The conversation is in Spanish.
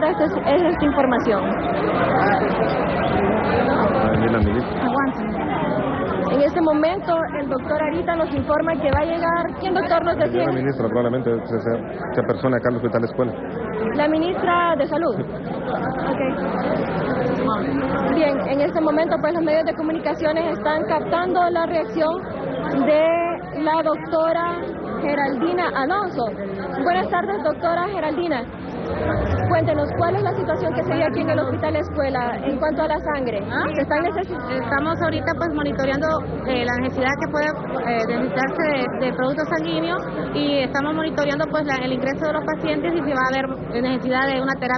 doctora, esta es esta información. Aguanta. En este momento, el doctor ahorita nos informa que va a llegar... ¿Quién, doctor, nos decía? La ministra, probablemente esa persona acá al hospital escuela. La ministra de Salud. Okay. Bien, en este momento, pues los medios de comunicaciones están captando la reacción de la doctora Geraldina Alonso. Buenas tardes, doctora Geraldina. Cuéntenos, ¿cuál es la situación que se vive aquí en el Hospital Escuela en cuanto a la sangre? Estamos ahorita pues monitoreando la necesidad que puede necesitarse de productos sanguíneos y estamos monitoreando pues el ingreso de los pacientes y si va a haber necesidad de una terapia.